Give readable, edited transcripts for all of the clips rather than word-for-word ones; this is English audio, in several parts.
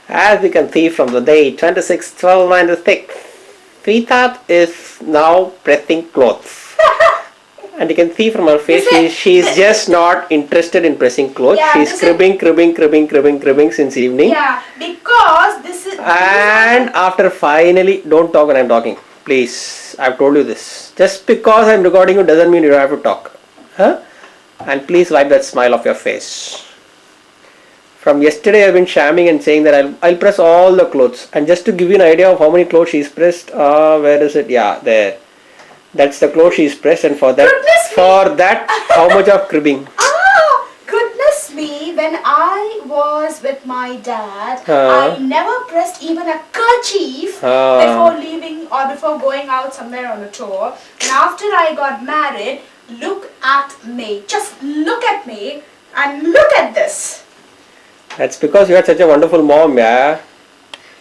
As we can see from the date 26/12/96, Sweetheart is now pressing clothes. And you can see from her face, she's just not interested in pressing clothes. Yeah, she's cribbing since evening. Yeah, because this is... And after finally, don't talk when I'm talking. Please, I've told you this. Just because I'm recording you doesn't mean you have to talk. Huh? And please wipe that smile off your face. From yesterday I've been shamming and saying that I'll press all the clothes. And just to give you an idea of how many clothes she's pressed, where is it? Yeah, there. That's the clothes she's pressed, and for that, how much of cribbing? Goodness me, when I was with my dad, I never pressed even a kerchief before leaving or before going out somewhere on a tour. And after I got married, look at me. Just look at me and look at this. That's because you had such a wonderful mom, yeah.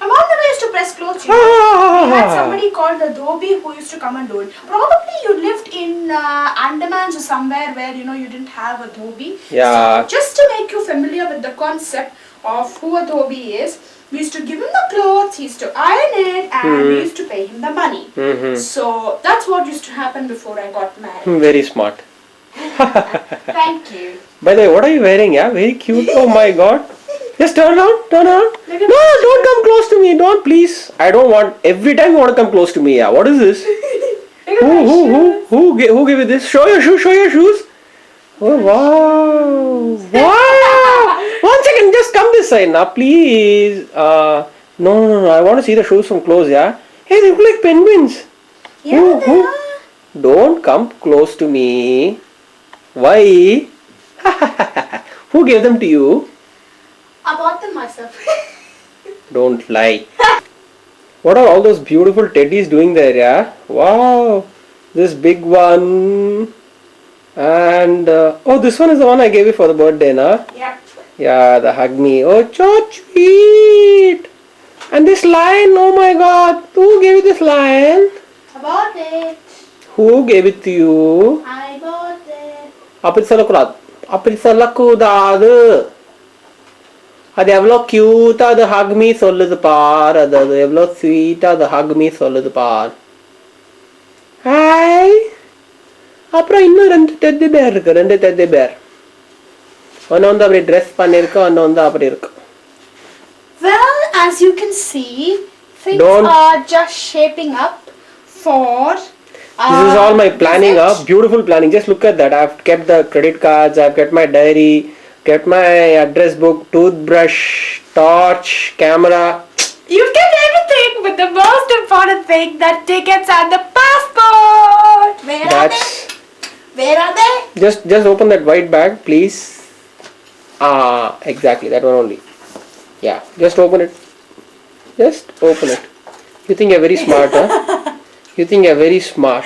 My mom never used to press clothes, you know. We had somebody called the Dhobi who used to come and do it. Probably you lived in Andamans or somewhere where, you know, you didn't have a Dhobi. Yeah. So just to make you familiar with the concept of who a Dhobi is, we used to give him the clothes, he used to iron it, and we used to pay him the money. So that's what used to happen before I got married. Very smart. Thank you. By the way, what are you wearing? Yeah, very cute. Oh my God. Just turn around. No, don't come close to me. Don't, please. I don't want. Every time you want to come close to me. Yeah. What is this? Who gave you this? Show your shoes. Oh wow. Wow. 1 second. Just come this side now, please. No. I want to see the shoes from close. Yeah. Hey, they look like penguins. Yeah, Don't come close to me. Why? Who gave them to you? I bought them myself. Don't lie. What are all those beautiful teddies doing there, yeah? Wow. This big one. And, this one is the one I gave you for the birthday, na? Yeah. Yeah, the hug me. Oh, so sweet. And this lion, oh my God. Who gave you this lion? I bought it. Who gave it to you? I bought it. அப்படி சொல்லக்கூடாது. அது எவ்வளோ கியூட்டா அது Haq me சொல்லுது பார். அது எவ்வளோ ஸ்வீட்டா அது ஹக் மீ சொல்லுது பார். ஹாய். அப்புறம் இன்னும் 2 டெட்டி பேர் இருக்கு. 2 டெட்டி பேர். ஒன்று வந்து அப்படி ட்ரெஸ் பண்ணிருக்கு, ஒன்று வந்து அப்படி இருக்கு. Well, as you can see, things are just shaping up for this is all my planning, beautiful planning. Just look at that. I've kept the credit cards, I've kept my diary, kept my address book, toothbrush, torch, camera. You've kept everything, but the most important thing, the tickets and the passport. Where are they? Just open that white bag, please. Exactly, that one only. Yeah, just open it. Just open it. You think you're very smart, huh? You think you're very smart.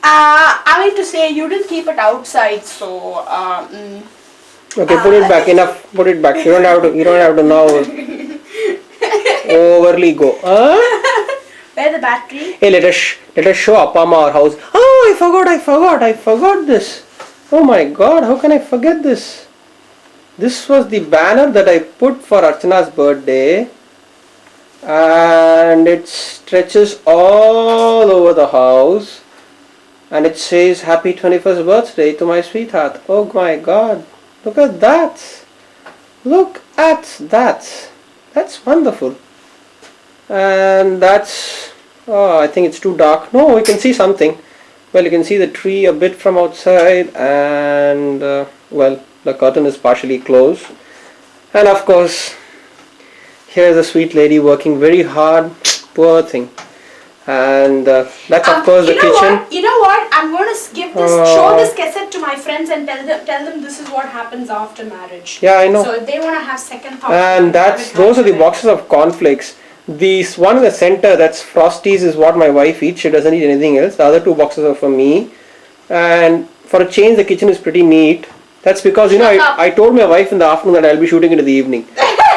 I mean to say, you didn't keep it outside, so. Okay, put it back. Enough. Put it back. You don't have to now overly go. Where's the battery? Hey, let us show Appa Amma our house. Oh, I forgot this. Oh my God, how can I forget this? This was the banner that I put for Archana's birthday. And it stretches all over the house, and it says happy 21st birthday to my sweetheart. Oh my God, look at that. That's wonderful. And that's, I think it's too dark. No, we can see something. Well, you can see the tree a bit from outside, and the curtain is partially closed. And of course, here's a sweet lady working very hard. Poor thing. And that's of course the kitchen. You know what? I'm going to show this cassette to my friends and tell them this is what happens after marriage. Yeah, I know. So if they want to have second thoughts. And those are the boxes of cornflakes. This one in the center, that's Frosties, is what my wife eats. She doesn't eat anything else. The other 2 boxes are for me. And for a change, the kitchen is pretty neat. That's because, you know, I told my wife in the afternoon that I'll be shooting it in the evening.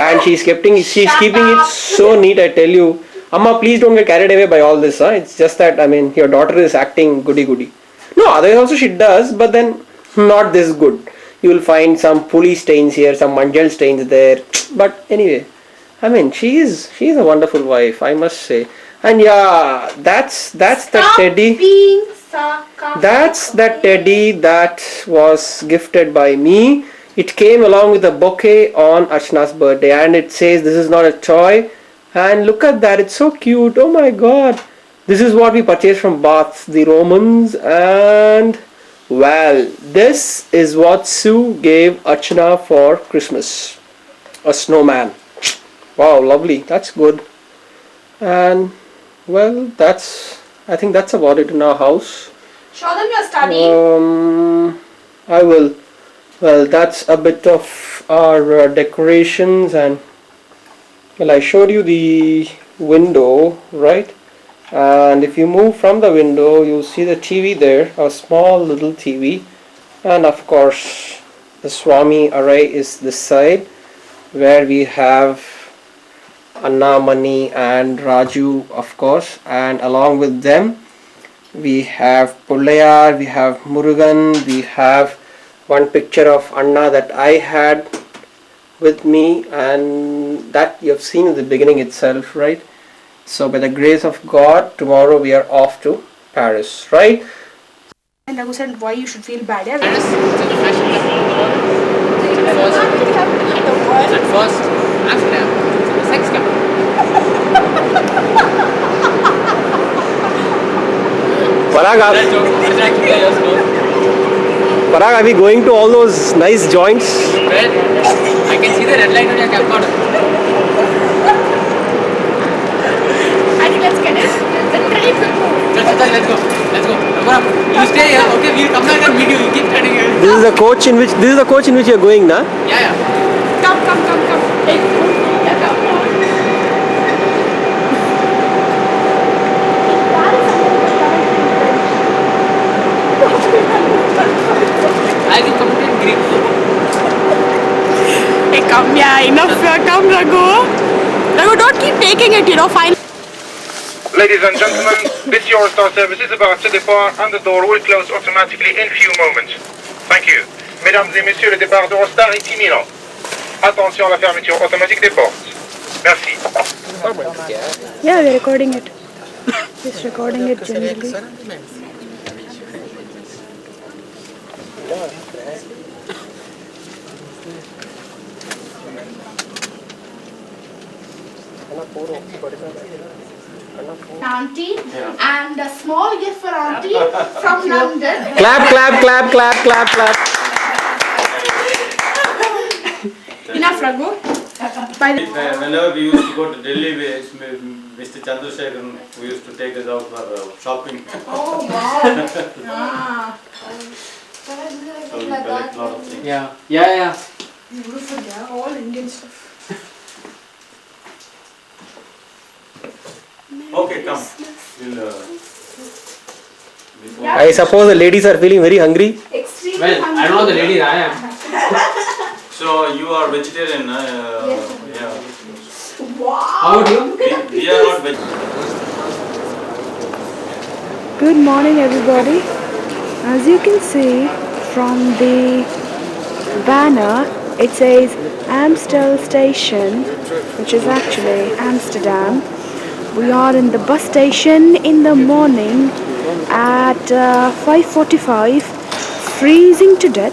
And she's keeping it so neat, I tell you. Amma, please don't get carried away by all this. It's just that, I mean, your daughter is acting goody. No, otherwise also she does, but then not this good. you will find some puli stains here, some manjal stains there. But anyway, I mean, she's a wonderful wife, I must say. And yeah, that's the teddy. Being sarcastic. That's the teddy that was gifted by me. It came along with a bouquet on Archana's birthday, and it says this is not a toy. And look at that, it's so cute. Oh my god. This is what we purchased from Bath, the Romans, and well, this is what Sue gave Archana for Christmas. A snowman. Wow, lovely. That's good. And well, I think that's about it in our house. Show them your study. I will. Well, that's a bit of our decorations, and well, I showed you the window, right? And if you move from the window, you'll see the TV there, a small little TV. And of course, the Swami array is this side, where we have Anna, Mani and Raju, of course. And along with them, we have Pullayar, we have Murugan, we have one picture of Anna that I had with me, and that you have seen in the beginning itself, right? So by the grace of God, tomorrow we are off to Paris, right? And Raghu said why you should feel bad. Yeah? Paris is the fashion capital of the world. At first, Amsterdam is the sex capital. Parag, are we going to all those nice joints? Well, I can see the red light on your camcorder. I think let's get it. Let's go. You stay here, okay? We'll come back and meet you. You keep standing here. This is the coach in which you're going, na? Yeah. Come. Hey. I will come in Greek. Hey, come, yeah, enough. Come, Raghu. Raghu, don't keep taking it, fine. Ladies and gentlemen, this Eurostar service is about to depart and the door will close automatically in few moments. Thank you. Mesdames et messieurs, le départ d'Eurostar est imminent. Attention à la fermeture automatique des portes. Merci. Yeah, we're recording it. Just recording it generally. Auntie, and a small gift for Auntie from London. Clap. Enough, Raghu. Whenever we used to go to Delhi, Mr. Chandrasekharan, we used to take us out for shopping. Oh, wow. So we collect a lot of things. Yeah. Beautiful, yeah, all Indian stuff. Okay, come. We'll, I suppose the ladies are feeling very hungry. Extremely Well, I don't know the ladies, I am. So you are vegetarian, Yes. yeah. Wow. How about you? We are not vegetarian. Good morning, everybody. As you can see from the banner, it says Amstel Station, which is actually Amsterdam. We are in the bus station in the morning at 5:45, freezing to death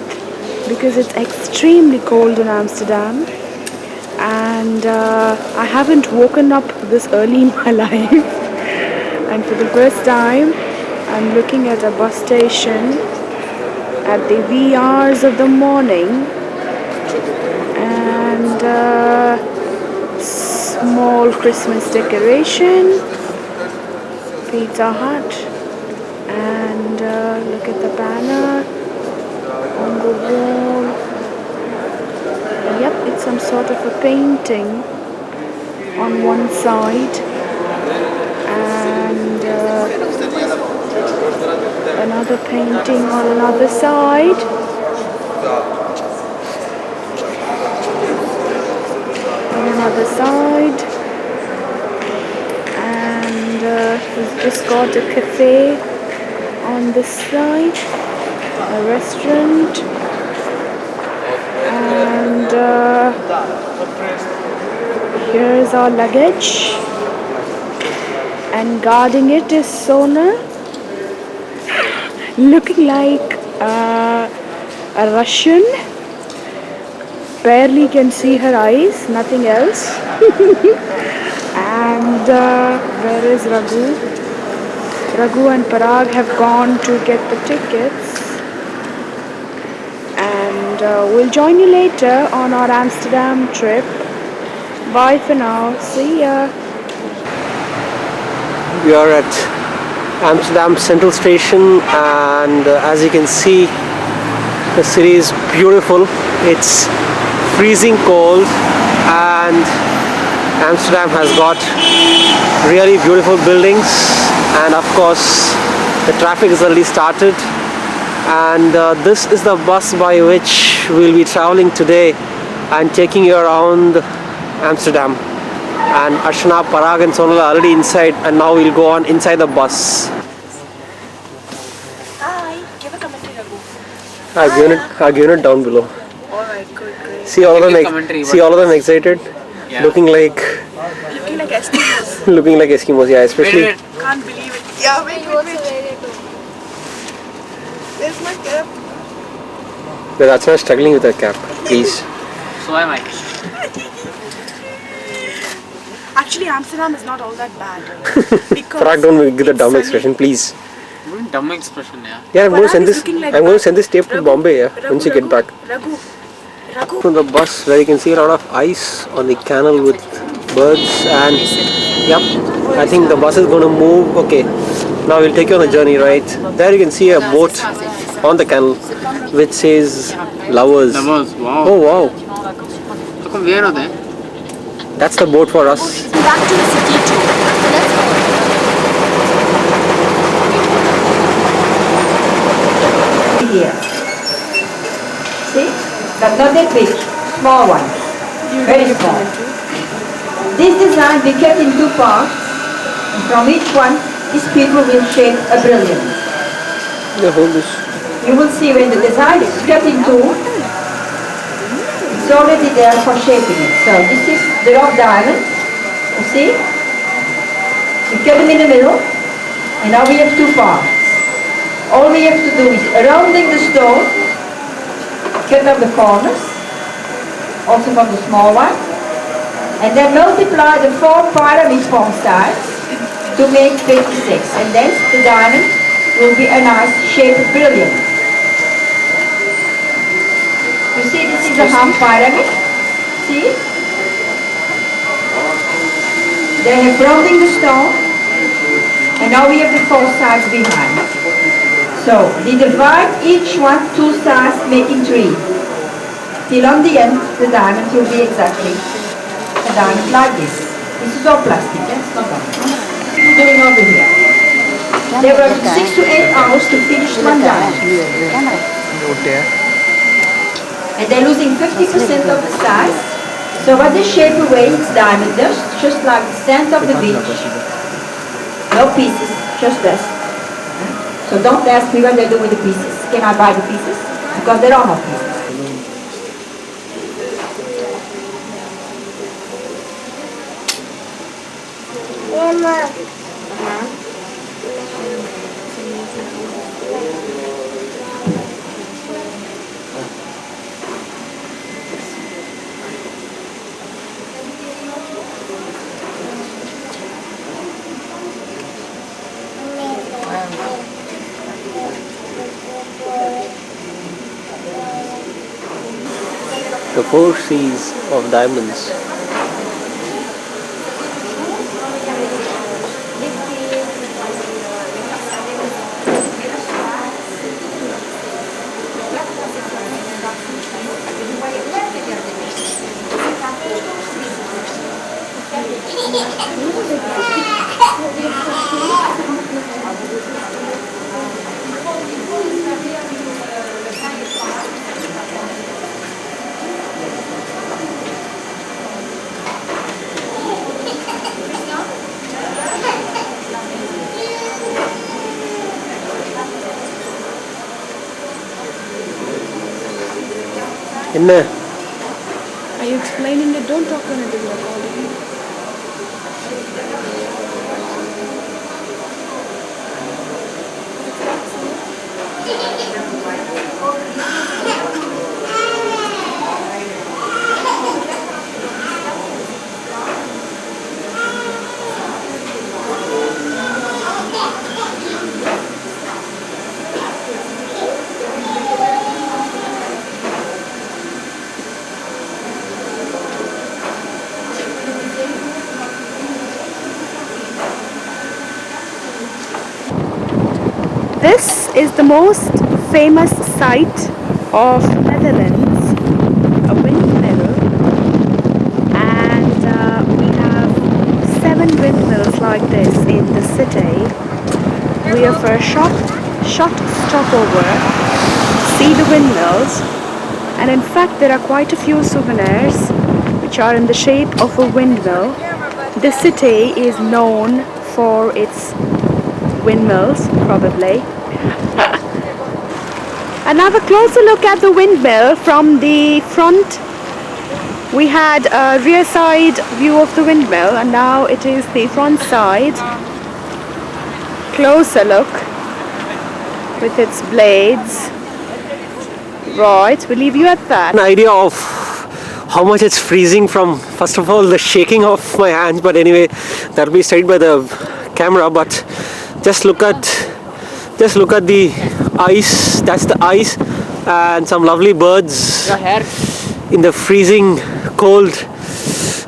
because it's extremely cold in Amsterdam, and I haven't woken up this early in my life, and for the first time I'm looking at a bus station at the wee hours of the morning, and small Christmas decoration, Pizza Hut, and look at the banner on the wall. Yep, it's some sort of a painting on one side, and another painting on another side. On another side, and we've just got a cafe on this side, a restaurant, And here's our luggage. And guarding it is Sona, looking like a Russian. Barely can see her eyes, nothing else. And where is Raghu? Raghu and Parag have gone to get the tickets. And we'll join you later on our Amsterdam trip. Bye for now. See ya. We are at Amsterdam Central Station, and as you can see, the city is beautiful. It's freezing cold, and Amsterdam has got really beautiful buildings, and of course the traffic is already started. And this is the bus by which we'll be traveling today and taking you around Amsterdam. And Archana, Parag and Sonal are already inside, and now we'll go on inside the bus. Hi, give a commentary, Raghu. I've given it down below. Alright, good, great. See all of them excited, Yeah. looking like Eskimos. looking like Eskimos. Yeah, especially. Wait. Can't believe it. Yeah, wait. Where's my cap? But Archana struggling with her cap. Please. So am I. Actually, Amsterdam is not all that bad. Because Parag, don't give the it's dumb sunny. expression, please. Dumb expression, yeah. Yeah, I'm going to Parag send is this. looking like I'm going to that. send this tape to Raghu, Bombay. Yeah, Raghu, once you get Raghu, back. Raghu. From the bus, where you can see a lot of ice on the canal with birds, and yep, I think the bus is going to move. Okay, now we'll take you on a journey, right? There you can see a boat on the canal which says lovers. Lovers, wow. Oh wow, How come where are they? that's the boat for us. Back to the city too. So let's go. Here. See? But not that big. Small one. Very small. This design we kept in two parts. And from each one, these people will shape a brilliant. Yeah, hold this. You will see when the design is kept in two, it's already there for shaping it. So this is the rock diamond. You see? We cut them in the middle. And now we have two parts. All we have to do is rounding the stone, cut off the corners, also from the small one, and then multiply the 4 pyramid form sides to make 56. And then the diamond will be a nice shaped brilliant. You see, this is a half pyramid. See? Then I'm rounding the stone, and now we have the 4 sides behind. So, we divide each one 2 sides, making 3. Till on the end, the diamond will be exactly a diamond like this. This is all plastic, it's not diamond. What are you doing over here? They work 6 to 8 hours to finish one diamond. And they're losing 50% of the size. So what they shape away, it's diamond dust, just like the sand of the beach. No pieces, just dust. So don't ask me what they do with the pieces. Can I buy the pieces? Because there are no pieces. The 4 C's of diamonds. என்ன you explaining it? Don't talk when it is recording. This is the most famous site of Netherlands, a windmill, and we have 7 windmills like this in the city. We are for a short stopover, see the windmills, and in fact there are quite a few souvenirs which are in the shape of a windmill. The city is known for its windmills, probably. And have a closer look at the windmill from the front. We had a rear side view of the windmill and now it is the front side. Closer look with its blades. Right, we'll leave you at that. An idea of how much it's freezing from, first of all, the shaking of my hands, but anyway, that'll be studied by the camera. But just look at the ice. That's the ice, and some lovely birds in the freezing cold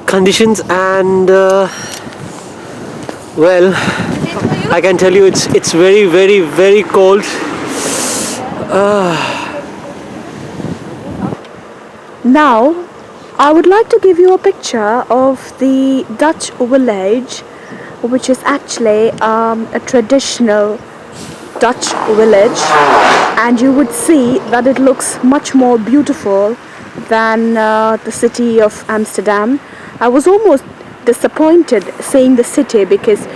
conditions. And well, I can tell you it's very, very, very cold. Now I would like to give you a picture of the Dutch village, which is actually a traditional Dutch village, and you would see that it looks much more beautiful than the city of Amsterdam. I was almost disappointed seeing the city because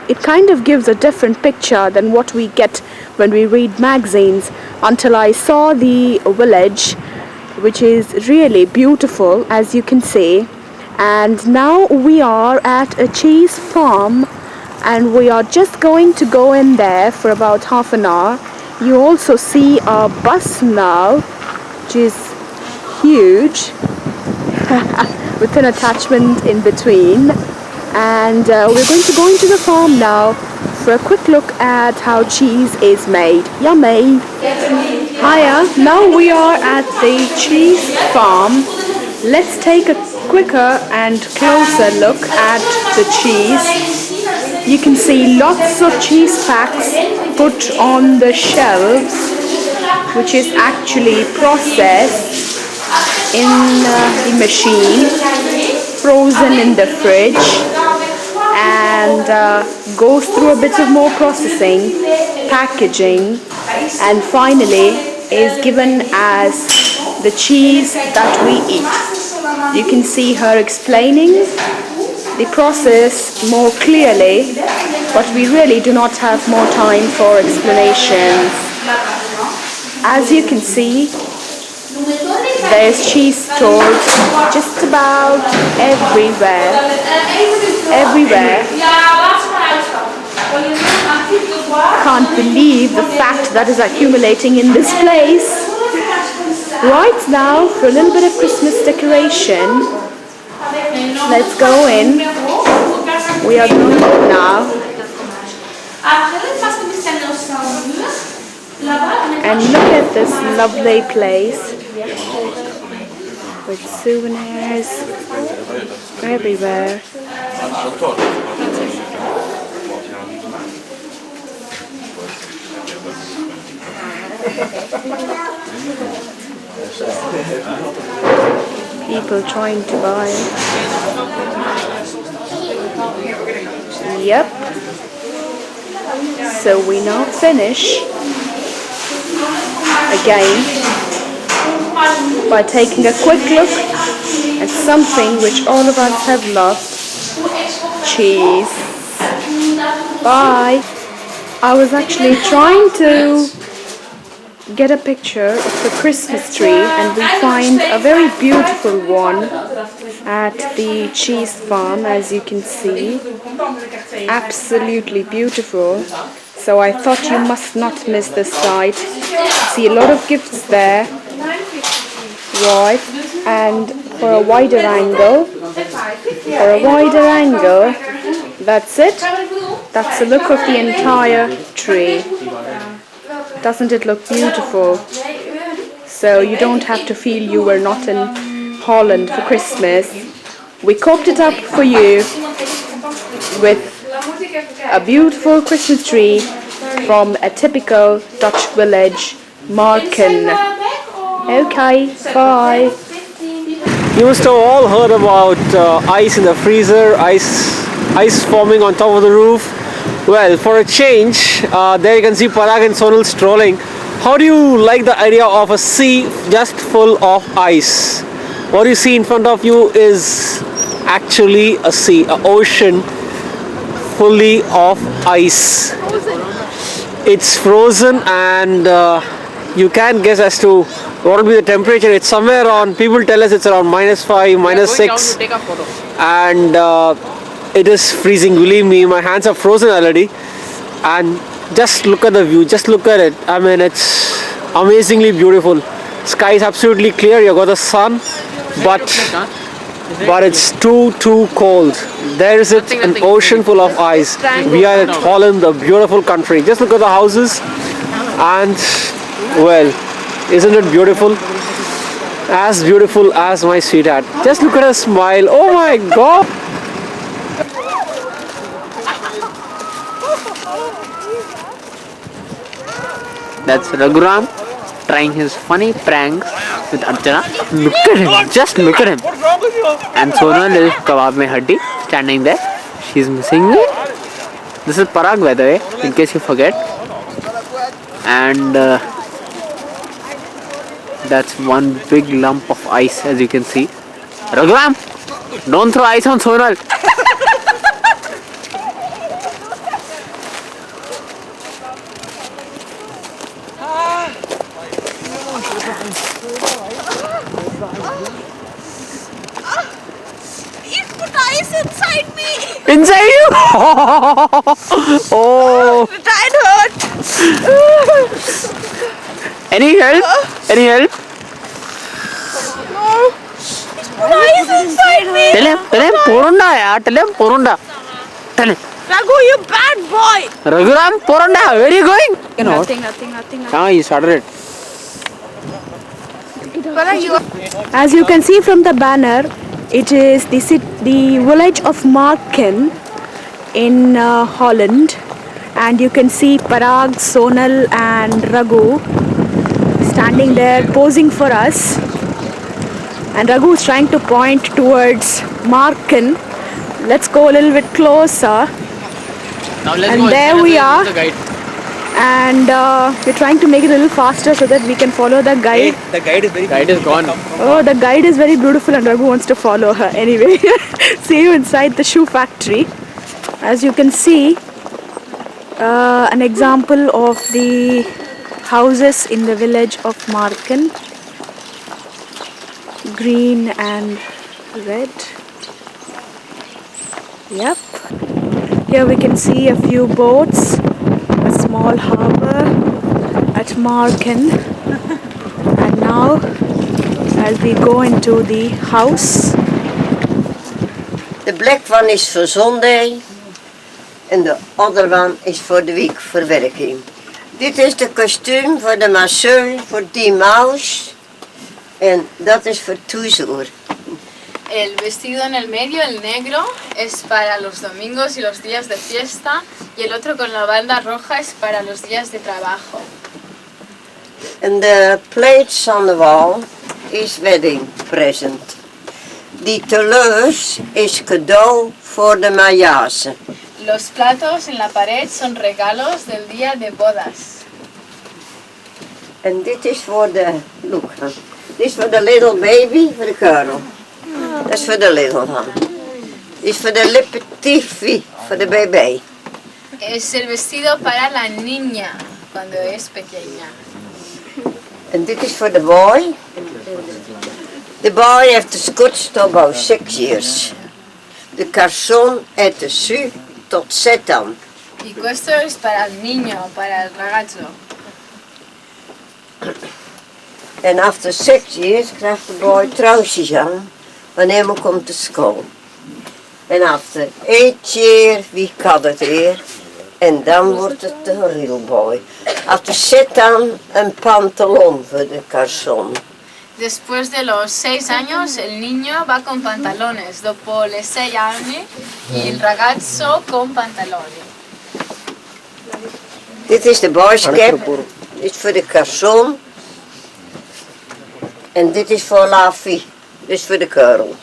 it kind of gives a different picture than what we get when we read magazines, until I saw the village, which is really beautiful, as you can see. And now we are at a cheese farm, and we are just going to go in there for about half an hour. You also see a bus now, which is huge, with an attachment in between. And we're going to go into the farm now for a quick look at how cheese is made. Yummy! Hiya! Now we are at the cheese farm. Let's take a quicker and closer look at the cheese. You can see lots of cheese packs put on the shelves, which is actually processed in the machine, frozen in the fridge, and goes through a bit of more processing, packaging, and finally is given as the cheese that we eat. You can see her explaining the process more clearly, but we really do not have more time for explanations. As you can see, there's cheese stored just about everywhere. Can't believe the fact that is accumulating in this place. Right now, for a little bit of Christmas decoration, let's go in. We are going now. And look at this lovely place with souvenirs everywhere. People trying to buy. Yep. So we now finish again by taking a quick look at something which all of us have loved: cheese. Bye. I was actually trying to get a picture of the Christmas tree, and we find a very beautiful one at the cheese farm, as you can see. Absolutely beautiful. So I thought you must not miss this site. See a lot of gifts there. Right, and for a wider angle, that's it. That's the look of the entire tree. Doesn't it look beautiful? So you don't have to feel you were not in Holland for Christmas. We cooked it up for you with a beautiful Christmas tree from a typical Dutch village, Marken. Okay, bye. You must have all heard about ice in the freezer, ice forming on top of the roof. Well, for a change, there you can see Parag and Sonal strolling. How do you like the idea of a sea just full of ice? What you see in front of you is actually a sea, an ocean fully of ice. It's frozen, and you can guess as to what will be the temperature. It's somewhere around, people tell us it's around -5, -6, and it is freezing. Believe me, my hands are frozen already. And just look at the view, just look at it. I mean, it's amazingly beautiful. Sky is absolutely clear, you got the sun, but it's too cold. There is it, an ocean full of ice. We are at Holland, the beautiful country. Just look at the houses, and well, isn't it beautiful? As beautiful as my sweetheart. Just look at her smile. Oh my God. That's Raghuram trying his funny pranks with Archana. Look at him, just look at him. And Sonal is kebab mein haddi, standing there. She's missing me. This is Parag, by the way, in case you forget. And that's one big lump of ice, as you can see. Raghuram, don't throw ice on Sonal. Inside me! Inside you? Oh! It hurt! Any help? Any help? No! Why is inside me? Tell him, Porunda, yaar. Tell him, Porunda. Tell him. Raghu, you bad boy! Raghuram, Porunda, where are you going? Nothing. Ah, you started it. As you can see from the banner, it is the village of Marken in Holland, and you can see Parag, Sonal and Raghu standing there posing for us, and Raghu is trying to point towards Marken. Let's go a little bit closer. Now let's And go. there we are. The guide. And we're trying to make it a little faster so that we can follow the guide. The guide is very Guide is gone. Oh, the guide is very beautiful and Raghu wants to follow her. Anyway, see you inside the shoe factory. As you can see, an example of the houses in the village of Marken. Green and red. Yep. Here we can see a few boats. A small harbour at Marken. And now, as we go into the house. The black one is for Sunday and the other one is for the week for werking. Dit is de kostuum voor de masseur voor 10 maus en dat is voor 2 uur. El vestido en el medio, el negro, es para los domingos y los días de fiesta, y el otro con la banda roja es para los días de trabajo. And the plates on the wall is wedding present. Die teleurs is cadeau voor de maillage. Los platos en la pared son regalos del día de bodas. En dit is voor de, look, dit is voor de little baby, voor de girl. Dat is voor de little one. Dit is voor de le petit fille, voor de baby. Es el vestido para la niña cuando es pequeña. En dit is voor de boy. The boy heeft de Scots tot about 6 years. De garçon heeft de su tot 7 ans. Y questo es para el niño, para el ragazzo. En after 6 years krijgt de boy trousjes aan wanneer hij komt te school. En after 8 years wie kan het weer. En dan wordt het een real boy. After 7 ans een pantalon voor de garçon. Después de los 6 años, el niño va con pantalones. Dopo los 6 anni, il ragazzo con pantaloni. Dit is de boys cap. Dit is voor de garçon. En dit is voor la fille. Dit is voor de girl.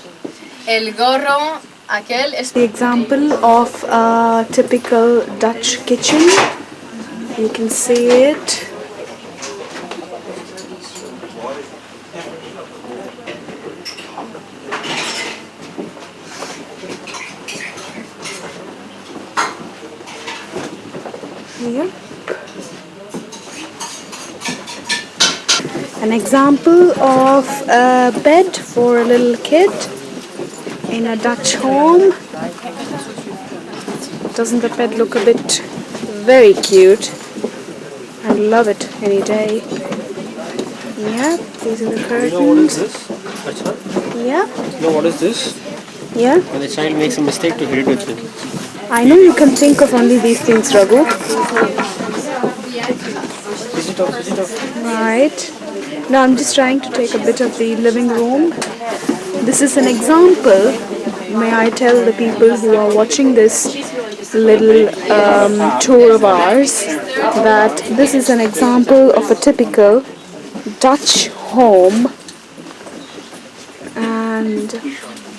El gorro, aquel es... The example of a typical Dutch kitchen. You can see it. Yep. An example of a bed for a little kid in a Dutch home. Doesn't the bed look a bit very cute? I love it any day. Yeah, these are the curtains. You know what is this? Archana? Yeah, You know what is this? yeah. When the child makes a mistake to hit it with it. I know you can think of only these things, Raghu. Switch it off, switch it off. Right. Now I'm just trying to take a bit of the living room. This is an example. May I tell the people who are watching this little tour of ours that this is an example of a typical Dutch home, and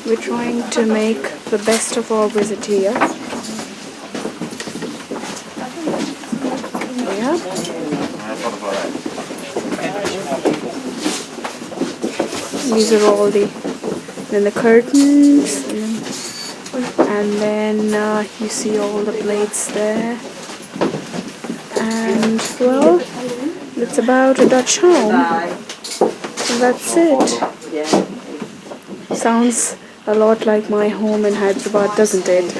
we're trying to make the best of our visit here. Yeah. These are all the curtains, and then you see all the plates there, and well, it's about a Dutch home. That's it. Sounds a lot like my home in Hyderabad, doesn't it?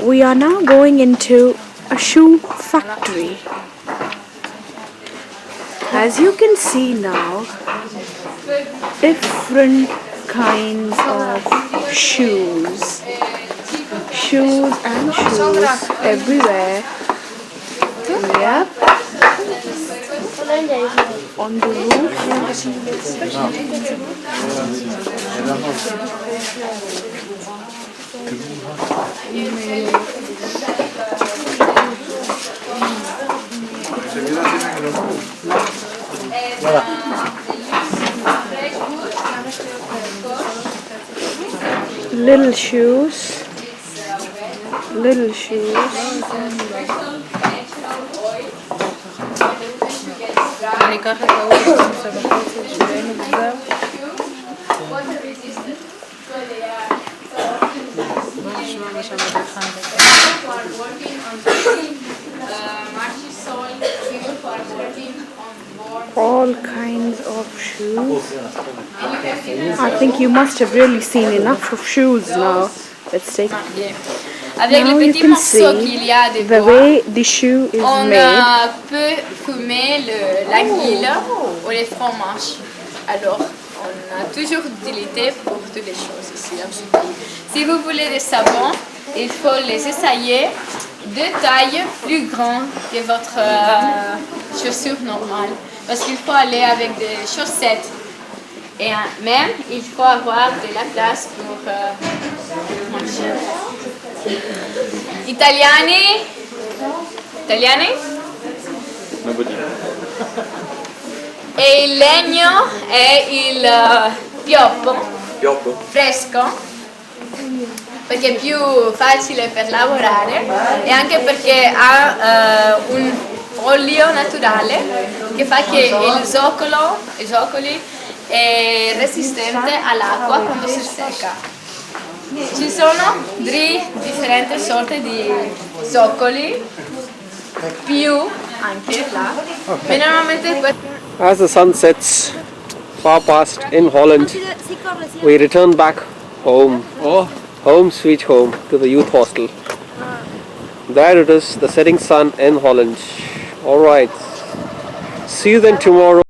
We are now going into a shoe factory. As you can see now, different kinds of shoes. Shoes and shoes everywhere. Yep. On the roof. Little shoes. Little shoes. All kinds of shoes. I think you must have really seen enough of shoes now. Let's take. Avec Now les you petits can morceaux see qu'il y a de the bois, way the shoe is on made. peut fumer la guille ou les fromages. Alors, on a toujours d'utilité pour toutes les choses ici. Si vous voulez des savons, il faut les essayer de taille plus grande que votre chaussure normale. Parce qu'il faut aller avec des chaussettes. Et même, il faut avoir de la place pour marcher. Italiani? Italiani? E il legno è il pioppo, fresco, perché è più facile per lavorare e anche perché ha un olio naturale che fa che i zoccoli è resistente all'acqua quando si secca. Ci sono 3 differenti sorte di zoccoli, più anche là. Mais normalmente As the sun sets far past in Holland, we return back home. Home sweet home to the youth hostel. There it is, the setting sun in Holland. Alright. See you then tomorrow.